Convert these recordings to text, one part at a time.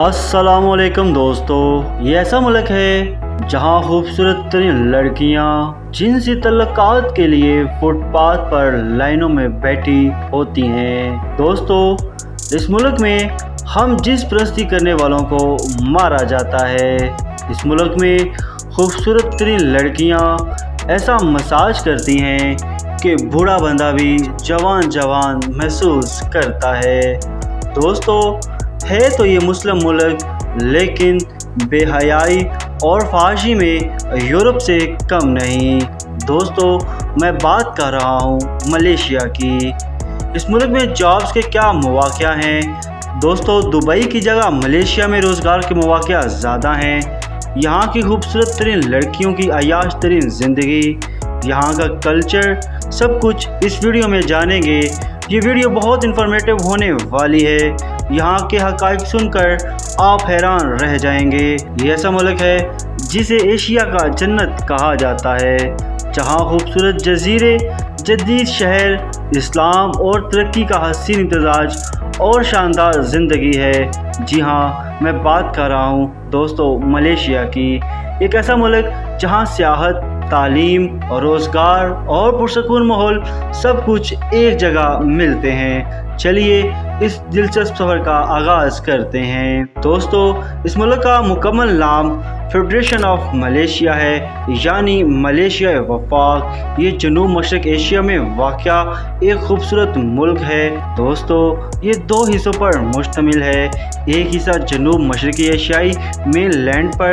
अस्सलाम वालेकुम दोस्तों, ये ऐसा मुल्क है जहाँ खूबसूरत तरीन लड़कियाँ जिनसी तल्लुकात के लिए फुटपाथ पर लाइनों में बैठी होती हैं। दोस्तों, इस मुल्क में हम जिस परस्ती करने वालों को मारा जाता है, इस मुल्क में खूबसूरत तरीन लड़कियाँ ऐसा मसाज करती हैं कि बूढ़ा बंदा भी जवान महसूस करता है। दोस्तों, है तो ये मुस्लिम मुल्क, लेकिन बेहयाई और फाहशी में यूरोप से कम नहीं। दोस्तों, मैं बात कर रहा हूँ मलेशिया की। इस मुल्क में जॉब्स के क्या मौक़े हैं। दोस्तों, दुबई की जगह मलेशिया में रोज़गार के मौक़े ज़्यादा हैं। यहाँ की खूबसूरत तरीन लड़कियों की अयाश तरीन ज़िंदगी, यहाँ का कल्चर, सब कुछ इस वीडियो में जानेंगे। ये वीडियो बहुत इन्फॉर्मेटिव होने वाली है। यहाँ के हक़ाइक़ सुनकर आप हैरान रह जाएंगे। ये ऐसा मुल्क है जिसे एशिया का जन्नत कहा जाता है, जहाँ खूबसूरत जजीरे, जदीद शहर, इस्लाम और तरक्की का हसीन इम्तिज़ाज और शानदार ज़िंदगी है। जी हाँ, मैं बात कर रहा हूँ दोस्तों मलेशिया की। एक ऐसा मुल्क जहाँ सियाहत, तालीम और रोज़गार और पुरसकून माहौल सब कुछ एक जगह मिलते हैं। चलिए इस दिलचस्प सफ़र का आगाज़ करते हैं। दोस्तों, इस मुल्क का मुकम्मल नाम फेडरेशन ऑफ मलेशिया है, यानी मलेशिया वफाक। ये जनूब मशरक़ एशिया में वाक़या एक खूबसूरत मुल्क है। दोस्तों, ये दो हिस्सों पर मुश्तमिल है। एक हिस्सा जनूब मशरक़ी एशियाई मेन लैंड पर,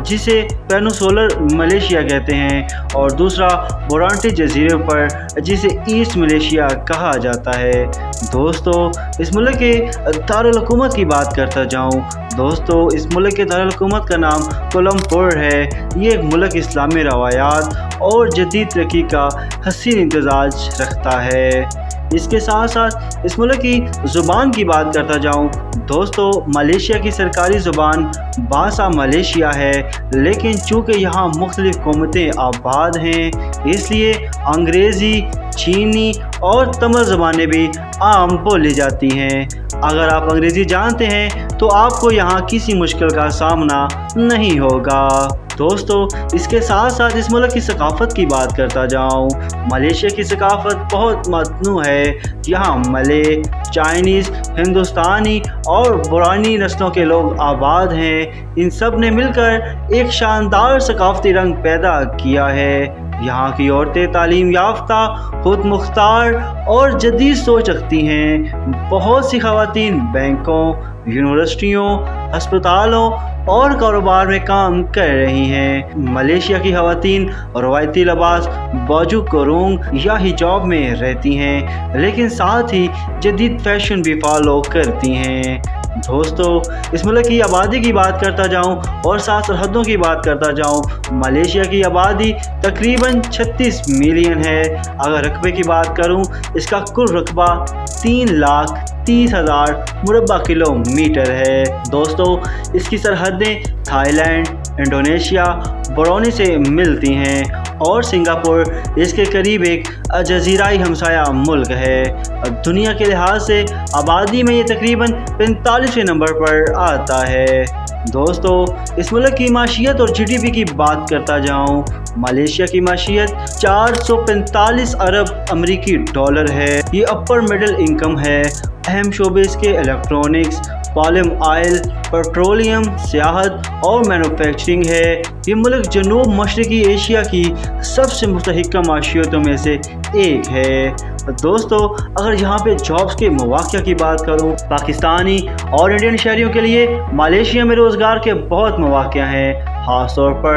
जिसे पेनिनसुलर मलेशिया कहते हैं, और दूसरा बोरांटी जजीरे पर, जिसे ईस्ट मलेशिया कहा जाता है। दोस्तों, इस मुल्क के दारुल हुकूमत की बात करता जाऊँ। दोस्तों, इस मुल्क के दारुल हुकूमत का नाम कोलमपुर है। ये एक मुल्क इस्लामी रवायात और जदीद तरक्की का हसीन इम्तिज़ाज रखता है। इसके साथ साथ इस मुल्क की ज़ुबान की बात करता जाऊँ। दोस्तों, मलेशिया की सरकारी ज़ुबान भाषा मलेशिया है, लेकिन चूँकि यहाँ मुख्तलिफ़ कौमें आबाद हैं, इसलिए अंग्रेज़ी, चीनी और तमिल ज़बानें भी आम बोली जाती हैं। अगर आप अंग्रेज़ी जानते हैं तो आपको यहाँ किसी मुश्किल का सामना नहीं होगा। दोस्तों, इसके साथ साथ इस मुल्क की सकाफ़त की बात करता जाऊँ। मलेशिया की सकाफ़त बहुत मतनू है। यहाँ मले, चाइनीज़, हिंदुस्तानी और बुरानी नस्लों के लोग आबाद हैं। इन सब ने मिलकर एक शानदार सकाफ़ती रंग पैदा किया है। यहाँ की औरतें तालीम याफ्ता, खुद मुख्तार और जदीद सोच रखती हैं। बहुत सी ख़वातीन बैंकों, यूनिवर्सिटियों, अस्पतालों और कारोबार में काम कर रही हैं। मलेशिया की ख़वातीन रवायती लिबास बाजू करूंग या हिजाब में रहती हैं, लेकिन साथ ही जदीद फैशन भी फॉलो करती हैं। दोस्तों, इस मुल्क की आबादी की बात करता जाऊं और साथ सरहदों की बात करता जाऊं। मलेशिया की आबादी तकरीबन 36 मिलियन है। अगर रकबे की बात करूं, इसका कुल रकबा 3,30,000 मुरब्बा किलोमीटर है। दोस्तों, इसकी सरहदें थाईलैंड, इंडोनेशिया, ब्रुनेई से मिलती हैं और सिंगापुर इसके करीब एक जजीराई हमसाया मुल्क है। दुनिया के लिहाज से आबादी में ये तकरीबन 45वें नंबर पर आता है। दोस्तों, इस मुल्क की माशियत और जीडीपी की बात करता जाऊँ। मलेशिया की माशियत 445 अरब अमरीकी डॉलर है। ये अपर मिडिल इनकम है। अहम शोबे इसके इलेक्ट्रॉनिक्स, पाम ऑयल, पेट्रोलियम, सियाहत और मैन्युफैक्चरिंग है। ये मुल्क जनूब मशरक़ी एशिया की सबसे मुस्तहकम माशियतों में से एक है। दोस्तों, अगर यहाँ पे जॉब्स के मौक़े की बात करूँ, पाकिस्तानी और इंडियन शहरियों के लिए मलेशिया में रोज़गार के बहुत मौक़े हैं, ख़ास तौर पर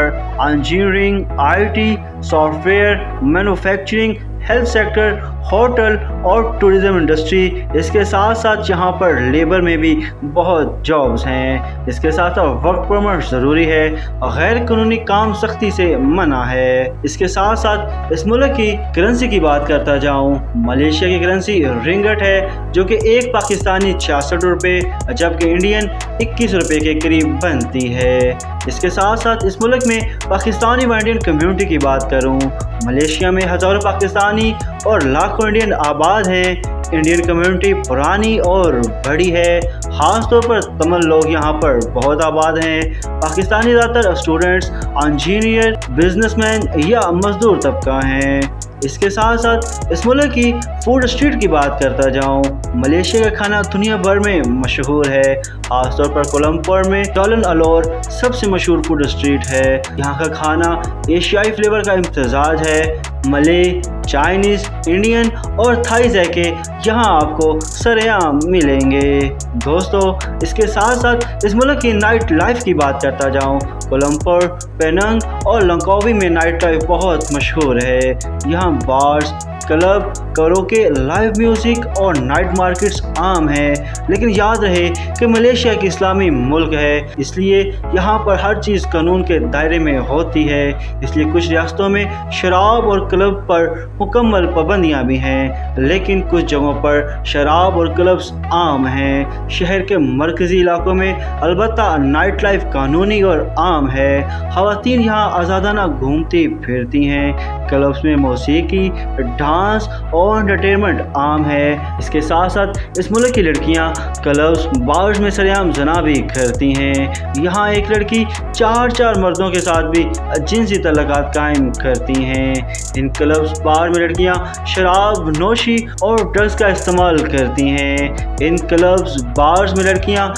engineering, IT, software, manufacturing, health sector, hotel और टूरिज़म इंडस्ट्री। इसके साथ साथ यहाँ पर लेबर में भी बहुत जॉब्स हैं। इसके साथ साथ वर्क परमिट ज़रूरी है। गैर कानूनी काम सख्ती से मना है। इसके साथ साथ इस मुल्क की करेंसी की बात करता जाऊँ। मलेशिया की करेंसी रिंगट है, जो कि एक पाकिस्तानी 66 रुपये जबकि इंडियन 21 रुपये के करीब बनती है। इसके साथ साथ इस मुल्क में पाकिस्तानी व इंडियन कम्यूनिटी की बात करूँ। मलेशिया में हज़ारों पाकिस्तानी और लाखों इंडियन आबाद हैं। इंडियन कम्युनिटी पुरानी और बड़ी है। खास तौर पर तमिल लोग यहाँ पर बहुत आबाद हैं। पाकिस्तानी ज़्यादातर स्टूडेंट्स, इंजीनियर, बिजनेसमैन या मजदूर तबका हैं। इसके साथ साथ इस मुल्क की फूड स्ट्रीट की बात करता जाऊँ, मलेशिया का खाना दुनिया भर में मशहूर है। खासतौर पर कोलंबो में टोलन अलोर सबसे मशहूर फूड स्ट्रीट है। यहाँ का खाना एशियाई फ्लेवर का इम्तजाज है। मले, चाइनीज़, इंडियन और थाई जायके यहाँ आपको सरेआम मिलेंगे। दोस्तों, इसके साथ साथ इस मुल्क की नाइट लाइफ की बात करता जाऊँ, कोलंबो, पेनंग और लंकावी में नाइट लाइफ बहुत मशहूर है। यहाँ bars, club, karaoke, live music और नाइट मार्केट्स आम हैं। लेकिन याद रहे कि मलेशिया एक इस्लामी मुल्क है, इसलिए यहाँ पर हर चीज़ कानून के दायरे में होती है। इसलिए कुछ रियासतों में शराब और क्लब पर मुकम्मल पाबंदियाँ भी हैं, लेकिन कुछ जगहों पर शराब और क्लब्स आम हैं। शहर के मरकज़ी इलाकों में अलबत्ता नाइट लाइफ कानूनी और आम है। ख़वातीन यहाँ आज़ादाना घूमती फिरती हैं। क्लब्स में मौसीकी, डांस और एंटरटेनमेंट आम है। इसके साथ साथ इस मुल्क की लड़कियां क्लब्स, बार्स में सरेआम जना भी करती हैं। यहाँ एक लड़की 4 मर्दों के साथ भी जिनसी तल्लुकात कायम करती हैं। इन क्लब्स, बार में लड़कियां शराब नोशी और ड्रग्स का इस्तेमाल करती हैं। इन क्लब्स, बार्स में लड़कियां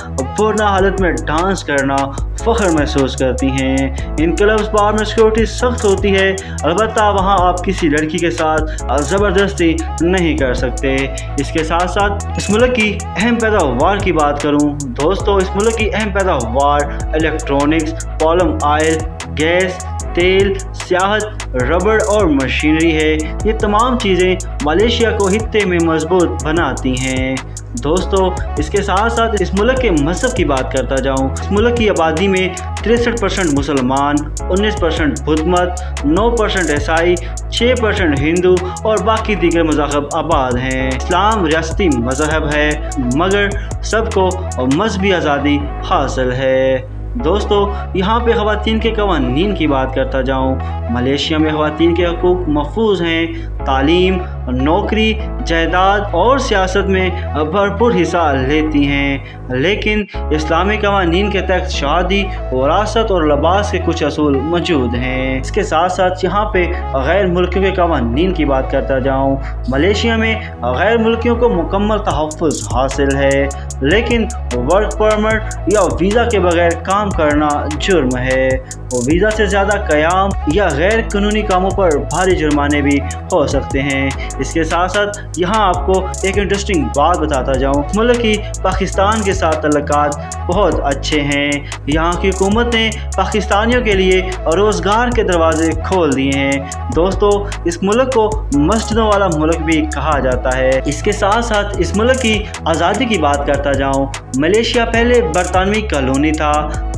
वरना हालत में डांस करना फ़ख्र महसूस करती हैं। इन क्लब्स, बार में सिक्योरिटी सख्त होती है, अलबत्ता वहाँ आप किसी लड़की के साथ ज़बरदस्ती नहीं कर सकते। इसके साथ साथ इस मुल्क की अहम पैदावार की बात करूँ दोस्तों, इस मुल्क की अहम पैदावार इलेक्ट्रॉनिक्स, पॉलम ऑयल, गैस, तेल, सियाहत, रबड़ और मशीनरी है। ये तमाम चीज़ें मलेशिया को हित्ते में मजबूत बनाती हैं। दोस्तों, इसके साथ साथ इस मुल्क के मज़हब की बात करता जाऊँ, इस मुल्क की आबादी में 63% मुसलमान, 19% बुद्ध मत, 9% ईसाई, 6% हिंदू और बाकी दीगर मज़ाहब आबाद हैं। इस्लाम रियासती मज़हब है, मगर सबको मजहबी आज़ादी हासिल है। दोस्तों, यहाँ पे ख़वातीन के क़वानीन की बात करता जाऊँ, मलेशिया में ख़वातीन के हकूक़ महफूज हैं। तालीम, नौकरी, जायदाद और सियासत में भरपूर हिस्सा लेती हैं। लेकिन इस्लामी क़वानीन के तहत शादी, वरासत और लिबास के कुछ असूल मौजूद हैं। इसके साथ साथ यहाँ पे गैर मुल्कियों के क़वानीन की बात करता जाऊँ, मलेशिया में गैर मुल्कियों को मुकम्मल तहफ़्फ़ुज़ हासिल है, लेकिन वर्क परमिट या वीज़ा के बगैर काम करना जुर्म है। वो वीज़ा से ज़्यादा क़याम या गैर कानूनी कामों पर भारी जुर्माने भी हो सकते हैं। इसके साथ साथ यहाँ आपको एक इंटरेस्टिंग बात बताता जाऊँ, मुल्क की पाकिस्तान के साथ तल्लुकात बहुत अच्छे हैं। यहाँ की हुकूमत ने पाकिस्तानियों के लिए रोज़गार के दरवाजे खोल दिए हैं। दोस्तों, इस मुल्क को मस्जिदों वाला मुल्क भी कहा जाता है। इसके साथ साथ इस मुल्क की आज़ादी की बात करता जाऊँ, मलेशिया पहले बरतानवी कॉलोनी था।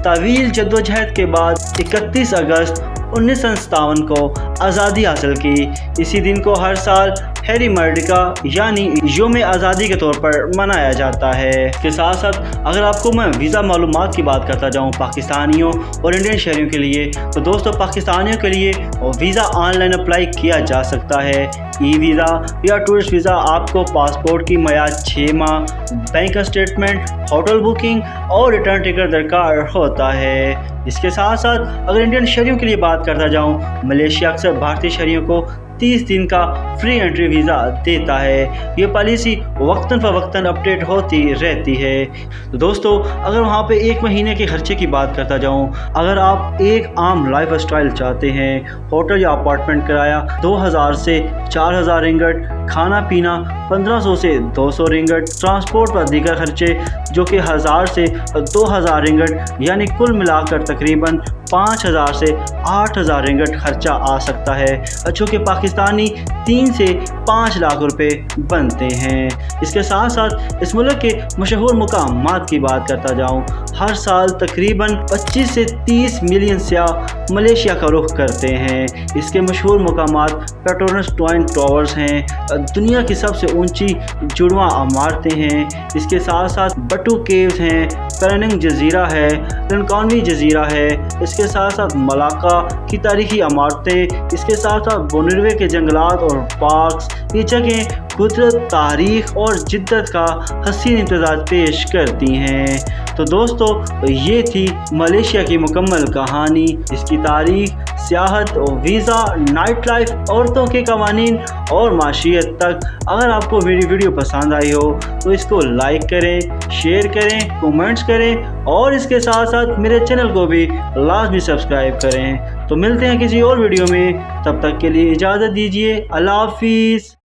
तवील जद्दोजहद के बाद 31 अगस्त 1957 को आज़ादी हासिल की। इसी दिन को हर साल हैरी मर्डिका यानी योम आज़ादी के तौर पर मनाया जाता है। इसके साथ साथ अगर आपको मैं वीज़ा मालूमात की बात करता जाऊँ पाकिस्तानियों और इंडियन शहरियों के लिए, तो दोस्तों पाकिस्तानियों के लिए वीज़ा ऑनलाइन अप्लाई किया जा सकता है। ई वीज़ा या टूरिस्ट वीज़ा आपको पासपोर्ट की मियाद 6 माह, बैंक स्टेटमेंट, होटल बुकिंग और रिटर्न टिकट दरकार होता है। इसके साथ साथ अगर इंडियन शहरियों के लिए बात करता जाऊँ, मलेशिया अक्सर भारतीय शहरियों को 30 दिन का फ्री एंट्री वीज़ा देता है। ये पॉलिसी वक्तन फ़वक्तन अपडेट होती रहती है। तो दोस्तों, अगर वहाँ पे एक महीने के खर्चे की बात करता जाऊँ, अगर आप एक आम लाइफ स्टाइल चाहते हैं, होटल या अपार्टमेंट किराया 2000 से 4000 रिंगट, खाना पीना 1500 से 200 रिंगट, ट्रांसपोर्ट पर दीगर खर्चे जो कि 1000 से 2000 रिंगट, यानी कुल मिलाकर तकरीबन 5000 से 8000 रिंगट खर्चा आ सकता है, जो कि पाकिस्तानी 3 से 5 लाख रुपए बनते हैं। इसके साथ साथ इस मुल्क के मशहूर मुकामात की बात करता जाऊँ, हर साल तकरीबन 25 से 30 मिलियन सयाह मलेशिया का रुख करते हैं। इसके मशहूर मुकामात पेट्रोनस ट्वाइन टावर्स हैं, दुनिया की सबसे ऊंची जुड़वां इमारतें हैं। इसके साथ साथ बटू केव्स हैं, पेनिंग जजीरा है, लनकानवी जजीरा है। इसके साथ साथ मलाका की तारीखी इमारतें, इसके साथ साथ बोनिरवे के जंगलात और पार्क्स, ये जगह قدرت، تاریخ اور جدت کا حسین امتزاج پیش کرتی ہیں۔ تو دوستو یہ تھی ملیشیا کی مکمل کہانی، اس کی تاریخ، سیاحت، ویزا، نائٹ لائف، عورتوں کے قوانین اور معیشت تک۔ اگر آپ کو میری ویڈیو پسند آئی ہو تو اس کو لائک کریں، شیئر کریں، کومنٹس کریں اور اس کے ساتھ ساتھ میرے چینل کو بھی لازمی سبسکرائب کریں۔ تو ملتے ہیں کسی اور ویڈیو میں، تب تک کے لیے اجازت دیجیے۔ اللہ حافظ۔